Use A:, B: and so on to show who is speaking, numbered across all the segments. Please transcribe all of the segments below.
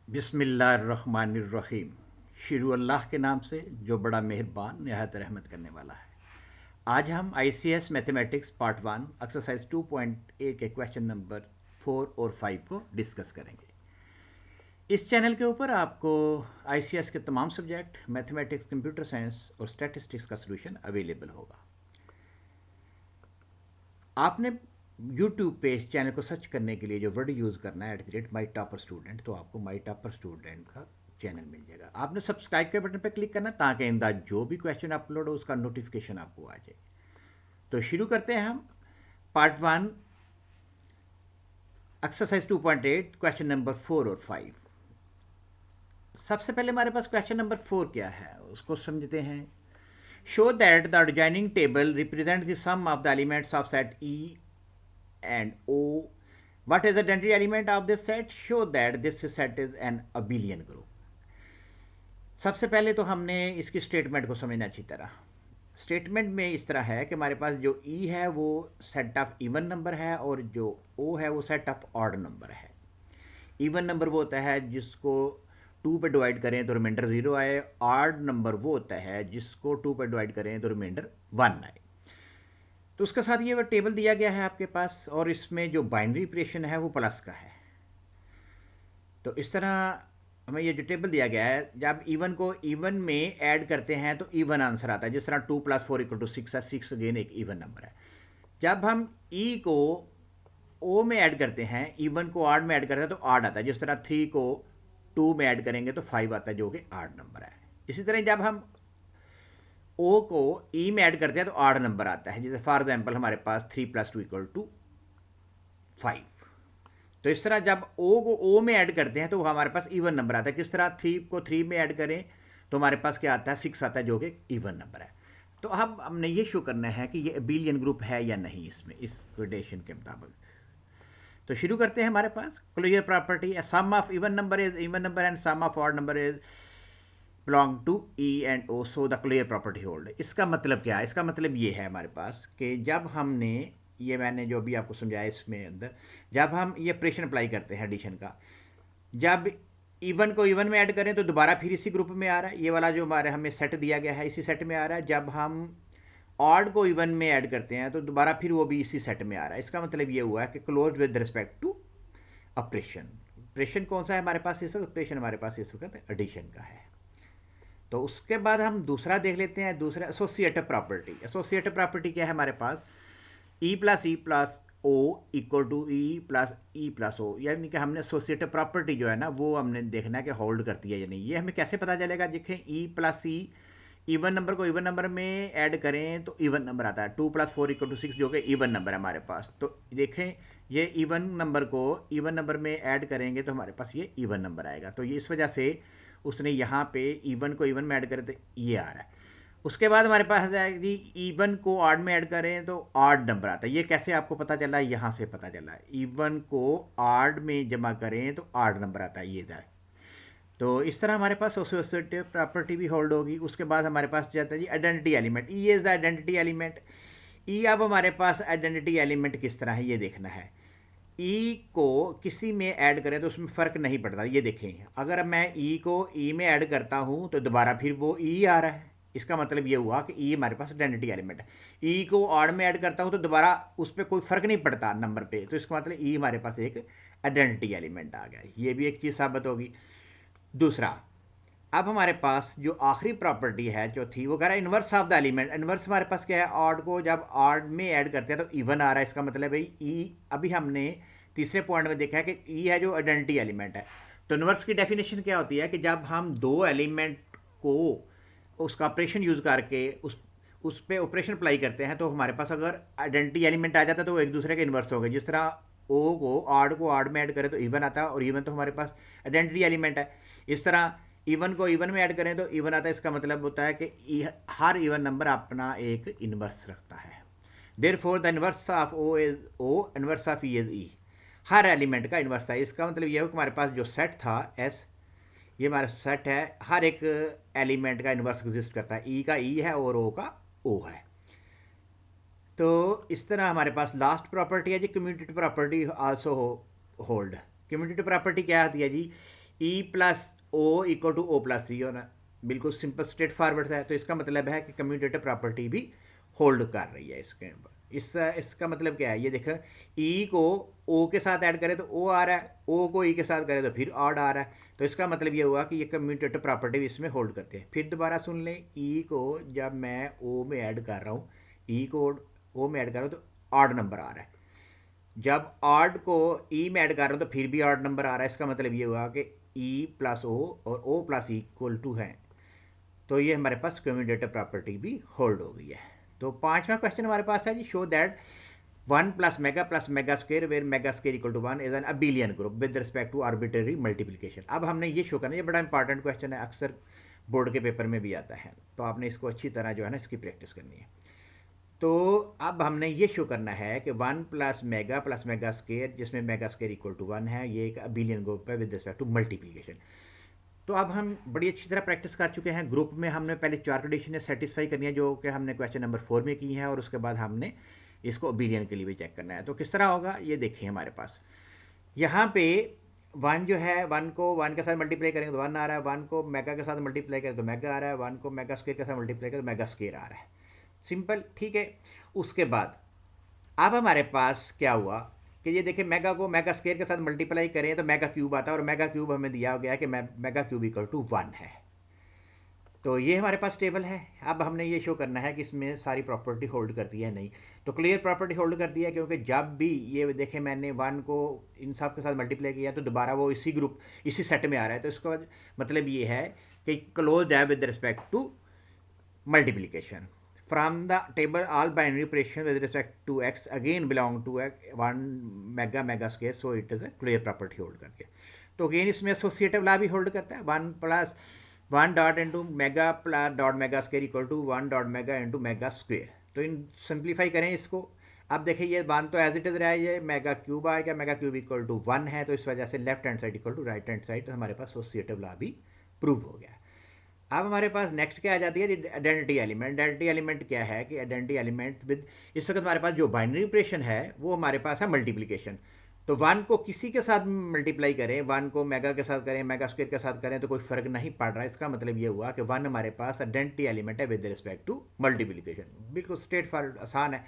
A: बिस्मिल्लाहिर्रहमानिर्रहीम। शुरू अल्लाह के नाम से जो बड़ा मेहरबान नहायत रहमत करने वाला है। आज हम ICS mathematics part 1 exercise 2.a के क्वेश्चन नंबर 4 और 5 को डिस्कस करेंगे। इस चैनल के ऊपर आपको आईसीएस के तमाम सब्जेक्ट मैथमेटिक्स, कंप्यूटर साइंस और स्टैटिस्टिक्स का सलूशन अवेलेबल होगा। आपने यूट्यूब पे इस चैनल को सर्च करने के लिए जो वर्ड यूज़ करना है @माई टॉपर स्टूडेंट, तो आपको माई टॉपर स्टूडेंट का चैनल मिल जाएगा। आपने सब्सक्राइब के बटन पर क्लिक करना ताकि आइंदा जो भी क्वेश्चन अपलोड हो उसका नोटिफिकेशन आपको आ जाए। तो शुरू करते हैं हम पार्ट 1 एक्सरसाइज 2.8 क्वेश्चन नंबर 4 और 5। सबसे पहले हमारे पास क्वेश्चन नंबर 4 क्या है उसको समझते हैं। Show that the adjoining table represent the sum of the elements of set E and O. What is the identity element of this set? Show that this set is an abelian group. सबसे पहले तो हमने इसकी statement को समझना अच्छी तरह। Statement में इस तरह है कि हमारे पास जो E है वो सेट ऑफ इवन नंबर है और जो O है वो सेट ऑफ ऑड नंबर है। इवन नंबर वो होता है जिसको 2 पे डिवाइड करें तो रिमाइंडर 0 आए। ऑड नंबर वो होता है जिसको 2 पे डिवाइड करें तो रिमाइंडर 1 आए। तो उसके साथ ये टेबल दिया गया है आपके पास और इसमें जो बाइनरी ऑपरेशन है वो प्लस का है। तो इस तरह हमें ये जो टेबल दिया गया है, जब इवन को इवन में ऐड करते हैं तो इवन आंसर आता है। जिस तरह 2 + 4 = 6 है, 6 अगेन एक इवन नंबर है। जब हम ई को ओ में ऐड करते हैं, इवन को आड में ऐड करते हैं तो आड आता है। जिस तरह 3 को 2 में ऐड करेंगे तो 5 आता है जो कि आड नंबर है। इसी तरह जब हम ओ को ई में ऐड करते हैं तो आड नंबर आता है। जैसे फॉर एग्जाम्पल हमारे पास 3 + 2 = 5। तो इस तरह जब ओ को ओ में ऐड करते हैं तो हमारे पास इवन नंबर आता है। किस तरह 3 को 3 में ऐड करें तो हमारे पास क्या आता है, 6 आता है जो कि इवन नंबर है। तो अब हमने ये शो करना है कि ये अबेलियन ग्रुप है या नहीं इसमें, इस कोटेशन के मुताबिक। तो शुरू करते हैं। हमारे पास closure property, sum of even number is even number and sum of odd number is belong to E and O, so the clear property hold. इसका मतलब क्या है? इसका मतलब ये है हमारे पास कि जब हमने ये मैंने जो भी आपको समझाया इसमें अंदर, जब हम ये ऑपरेशन अप्लाई करते हैं एडिशन का, जब इवन को इवन में ऐड करें तो दोबारा फिर इसी ग्रुप में आ रहा है। ये वाला जो हमारे हमें सेट दिया गया है इसी सेट में आ रहा है। जब हम ऑड को इवन में ऐड करते हैं तो दोबारा फिर वो भी इसी सेट में आ रहा है। इसका मतलब ये हुआ है कि close with respect to operation. Operation कौन सा है हमारे पास इस वक्त? ऑपरेशन हमारे पास इस वक्त एडिशन का है। तो उसके बाद हम दूसरा देख लेते हैं, दूसरा एसोसिएटिव प्रॉपर्टी। एसोसिएटिव प्रॉपर्टी क्या है हमारे पास? E plus O equal to E plus O, यानी कि हमने एसोसिएटिव प्रॉपर्टी जो है ना वो हमने देखना है कि होल्ड करती है या नहीं। ये हमें कैसे पता चलेगा? देखें, ई प्लस ई, इवन नंबर को इवन नंबर में ऐड करें तो इवन नंबर आता है। 2 + 4 = 6 जो कि इवन नंबर है हमारे पास। तो देखें, ये इवन नंबर को इवन नंबर में ऐड करेंगे तो हमारे पास ये इवन नंबर आएगा। तो ये इस वजह से उसने यहाँ पे इवन को इवन में ऐड करे तो ये आ रहा है। उसके बाद हमारे पास आएगी इवन को ऑड में ऐड करें तो ऑड नंबर आता है। ये कैसे आपको पता चला? यहाँ से पता चला है। इवन को ऑड में जमा करें तो ऑड नंबर आता है, ये है। तो इस तरह हमारे पास एसोसिएटिव प्रॉपर्टी भी होल्ड होगी। उसके बाद हमारे पास जाता है जी identity element. E is the identity element. E अब हमारे पास आइडेंटिटी एलिमेंट किस तरह है ये देखना है। ई को किसी में ऐड करें तो उसमें फ़र्क नहीं पड़ता। ये देखें, अगर मैं ई को ई में ऐड करता हूँ तो दोबारा फिर वो ई आ रहा है। इसका मतलब ये हुआ कि ई हमारे पास आइडेंटिटी एलिमेंट है। ई को ऑड में ऐड करता हूँ तो दोबारा उस पर कोई फ़र्क नहीं पड़ता नंबर पे, तो इसका मतलब ई हमारे पास एक आइडेंटिटी एलिमेंट आ गया। ये भी एक चीज़ साबित होगी। दूसरा, अब हमारे पास जो आखिरी प्रॉपर्टी है जो थी वो कह रहा है inverse of the element. Inverse हमारे पास क्या है? ऑड को जब ऑड में ऐड करते हैं तो इवन आ रहा है। इसका मतलब भाई ई, अभी हमने तीसरे पॉइंट में देखा है कि ई है जो आइडेंटिटी एलिमेंट है। तो इन्वर्स की डेफिनेशन क्या होती है कि जब हम दो एलिमेंट को उसका ऑपरेशन यूज़ करके उस पर ऑपरेशन अप्लाई करते हैं तो हमारे पास अगर आइडेंटिटी एलिमेंट आ जाता है तो वो एक दूसरे के इन्वर्स हो गए। जिस तरह ओ को ऑड में ऐड करें तो इवन आता है और इवन तो हमारे पास आइडेंटिटी एलिमेंट है। इस तरह इवन को इवन में ऐड करें तो इवन आता है। इसका मतलब होता है कि हर इवन नंबर अपना एक इन्वर्स रखता है। Therefore the inverse of O is O, inverse of E is E. हर एलिमेंट का इन्वर्स है। इसका मतलब यह है कि हमारे पास जो सेट था एस, ये हमारा सेट है, हर एक एलिमेंट का इन्वर्स एग्जिस्ट करता है। ई का ई है और ओ का ओ है। तो इस तरह हमारे पास लास्ट प्रॉपर्टी है जी commutative property also hold. Commutative property क्या आती है जी? E plus O equal to O plus C होना, बिल्कुल सिंपल स्ट्रेट फॉरवर्ड है। तो इसका मतलब है कि कम्यूटेटिव प्रॉपर्टी भी होल्ड कर रही है इसके ऊपर। इसका मतलब क्या है, ये देखो ई को ओ के साथ ऐड करें तो ओ आ रहा है, ओ को ई के साथ करें तो फिर ऑड आ रहा है। तो इसका मतलब ये हुआ कि ये कम्यूटेटिव प्रॉपर्टी भी इसमें होल्ड करते हैं। फिर दोबारा सुन लें, ई को जब मैं ओ में ऐड कर रहा हूँ, ई को ओ में ऐड कर रहा हूँ तो ऑड नंबर आ रहा है। जब ऑड को ई में ऐड कर रहा हूँ तो फिर भी ऑड नंबर आ रहा है। इसका मतलब ये हुआ कि ई प्लस ओ और O plus E equal to है। तो ये हमारे पास कम्यूटेटिव प्रॉपर्टी भी होल्ड हो गई है। तो पांचवा क्वेश्चन हमारे पास है जी, show that 1 plus omega square where omega square equal to 1 is an abelian group with respect to arbitrary multiplication. अब हमने ये शो करना है, ये बड़ा इंपॉर्टेंट क्वेश्चन है, अक्सर बोर्ड के पेपर में भी आता है। तो आपने इसको अच्छी तरह जो है ना इसकी प्रैक्टिस करनी है। तो अब हमने ये शो करना है कि 1 प्लस मेगा स्क्वेयर, जिसमें मेगा स्क्वेयर इक्वल टू 1 है, ये एक अबिलियन ग्रुप है विद रिस्पेक्ट टू मल्टीप्लिकेशन। तो अब हम बड़ी अच्छी तरह प्रैक्टिस कर चुके हैं। ग्रुप में हमने पहले 4 कंडीशनें सेटिस्फाई करनी है जो कि हमने क्वेश्चन नंबर 4 में की है, और उसके बाद हमने इसको अबिलियन के लिए भी चेक करना है। तो किस तरह होगा ये देखिए, हमारे पास यहाँ पे 1 जो है, 1 को 1 के साथ मल्टीप्लाई करेंगे तो 1 आ रहा है, 1 को मेगा के साथ मल्टीप्लाई करें तो मेगा आ रहा है, 1 को मेगा स्क्वेयर के साथ मल्टीप्लाई करें तो मेगा स्क्वेयर आ रहा है। सिंपल, ठीक है। उसके बाद अब हमारे पास क्या हुआ कि ये देखिए, मेगा को मेगा स्क्वेयर के साथ मल्टीप्लाई करें तो मेगा क्यूब आता है, और मेगा क्यूब हमें दिया गया कि मेगा क्यूब इक्वल टू 1 है। तो ये हमारे पास टेबल है। अब हमने ये शो करना है कि इसमें सारी प्रॉपर्टी होल्ड करती है नहीं। तो क्लियर प्रॉपर्टी होल्ड करती है, क्योंकि जब भी ये देखें मैंने 1 को इन सब के साथ मल्टीप्लाई किया तो दोबारा वो इसी ग्रुप इसी सेट में आ रहा है। तो इसका मतलब ये है कि क्लोज है with respect to multiplication. From the table, all binary operations with respect to x again belong to 1 mega square, so it is a clear property hold करके। तो अगेन इसमें एसोसिएटिव लॉ भी होल्ड करता है, 1 plus 1 dot into mega plus dot mega square equal to 1 dot mega into mega square. तो इन simplify करें इसको। अब देखिए, ये 1 तो एज इट इज़ रहा है, ये मेगा क्यूब आ गया, मेगा क्यूब इक्वल टू 1 है, तो इस वजह से left hand side equal to right hand side, तो हमारे पास एसोसिएटिव लॉ भी प्रूव हो गया। अब हमारे पास नेक्स्ट क्या आ जाती है, आइडेंटिटी एलिमेंट। आइडेंटिटी एलिमेंट क्या है कि आइडेंटिटी एलिमेंट विद, इस वक्त हमारे पास जो बाइनरी ऑपरेशन है वो हमारे पास है मल्टीप्लिकेशन। तो 1 को किसी के साथ मल्टीप्लाई करें, 1 को मेगा के साथ करें, मेगा स्क्वेयर के साथ करें तो कोई फर्क नहीं पड़ रहा है। इसका मतलब ये हुआ कि 1 हमारे पास आइडेंटिटी एलिमेंट है विद रिस्पेक्ट टू मल्टीप्लिकेशन। बिल्कुल स्ट्रेट फॉरवर्ड, आसान है।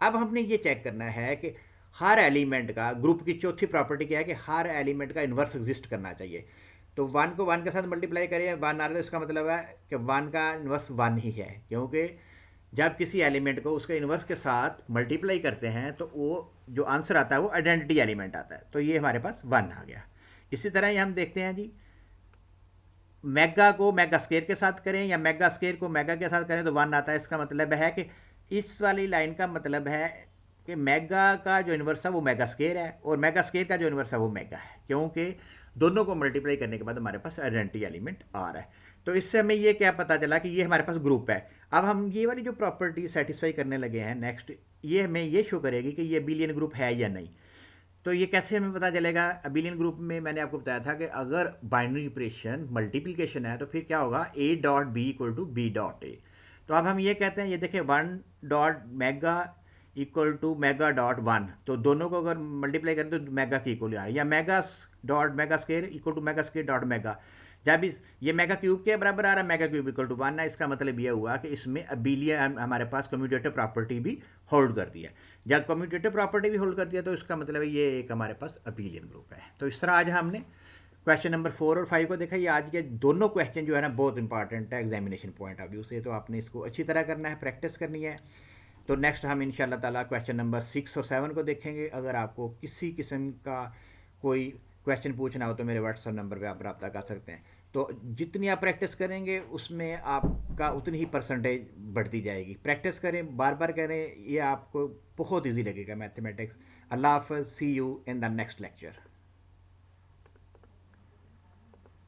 A: अब हमने ये चेक करना है कि हर एलिमेंट का, ग्रुप की चौथी प्रॉपर्टी क्या है कि हर एलिमेंट का इन्वर्स एग्जिस्ट करना चाहिए। तो 1 को 1 के साथ मल्टीप्लाई करें, 1 आ रहा है, तो इसका मतलब है कि 1 का इन्वर्स 1 ही है, क्योंकि जब किसी एलिमेंट को उसके इन्वर्स के साथ मल्टीप्लाई करते हैं तो वो जो आंसर आता है वो आइडेंटिटी एलिमेंट आता है। तो ये हमारे पास 1 आ गया। इसी तरह ये हम देखते हैं जी, मेगा को मेगा स्क्वेयर के साथ करें या मेगा स्क्वेयर को मेगा के साथ करें तो 1 आता है। इसका मतलब है कि इस वाली लाइन का मतलब है कि मेगा का जो इन्वर्स है वो मेगा स्क्वेयर है, और मेगा स्क्वेयर का जो इन्वर्स है वो मेगा है, क्योंकि दोनों को मल्टीप्लाई करने के बाद हमारे पास आइडेंटिटी एलिमेंट आ रहा है। तो इससे हमें ये क्या पता चला कि ये हमारे पास ग्रुप है। अब हम ये वाली जो प्रॉपर्टी सेटिस्फाई करने लगे हैं नेक्स्ट, ये हमें ये शो करेगी कि ये अबिलियन ग्रुप है या नहीं। तो ये कैसे हमें पता चलेगा? अबिलियन ग्रुप में मैंने आपको बताया था कि अगर बाइनरी ऑपरेशन मल्टीप्लिकेशन है तो फिर क्या होगा, A dot B equal to B dot A. तो अब हम ये कहते हैं, ये देखिए 1 dot mega equal to mega dot 1, तो दोनों को अगर मल्टीप्लाई करें तो मेगा की इक्वल आ रहा है, या mega dot mega square equal to mega square dot mega. जब ये मेगा क्यूब के बराबर आ रहा है, मेगा क्यूब इक्वल टू 1 है, इसका मतलब ये हुआ कि इसमें अबिलियन हमारे पास कम्यूटेटिव प्रॉपर्टी भी होल्ड करती है। जब कम्यूटेटिव प्रॉपर्टी भी होल्ड करती है तो इसका मतलब है ये एक हमारे पास अबिलियन ग्रुप है। तो इस तरह आज हमने क्वेश्चन नंबर 4 और 5 को देखा। ये आज के दोनों क्वेश्चन जो है ना बहुत इंपॉर्टेंट है एग्जामिनेशन पॉइंट ऑफ व्यू से, तो आपने इसको अच्छी तरह करना है, प्रैक्टिस करनी है। तो नेक्स्ट हम इंशाल्लाह ताला क्वेश्चन नंबर 6 और 7 को देखेंगे। अगर आपको किसी किस्म का कोई क्वेश्चन पूछना हो तो मेरे व्हाट्सएप नंबर पे आप रब्ता कर सकते हैं। तो जितनी आप प्रैक्टिस करेंगे उसमें आपका उतनी ही परसेंटेज बढ़ती जाएगी। प्रैक्टिस करें, बार बार करें, ये आपको बहुत ईजी लगेगा मैथमेटिक्स। अल्लाह हाफ़िज़, see you in the next lecture.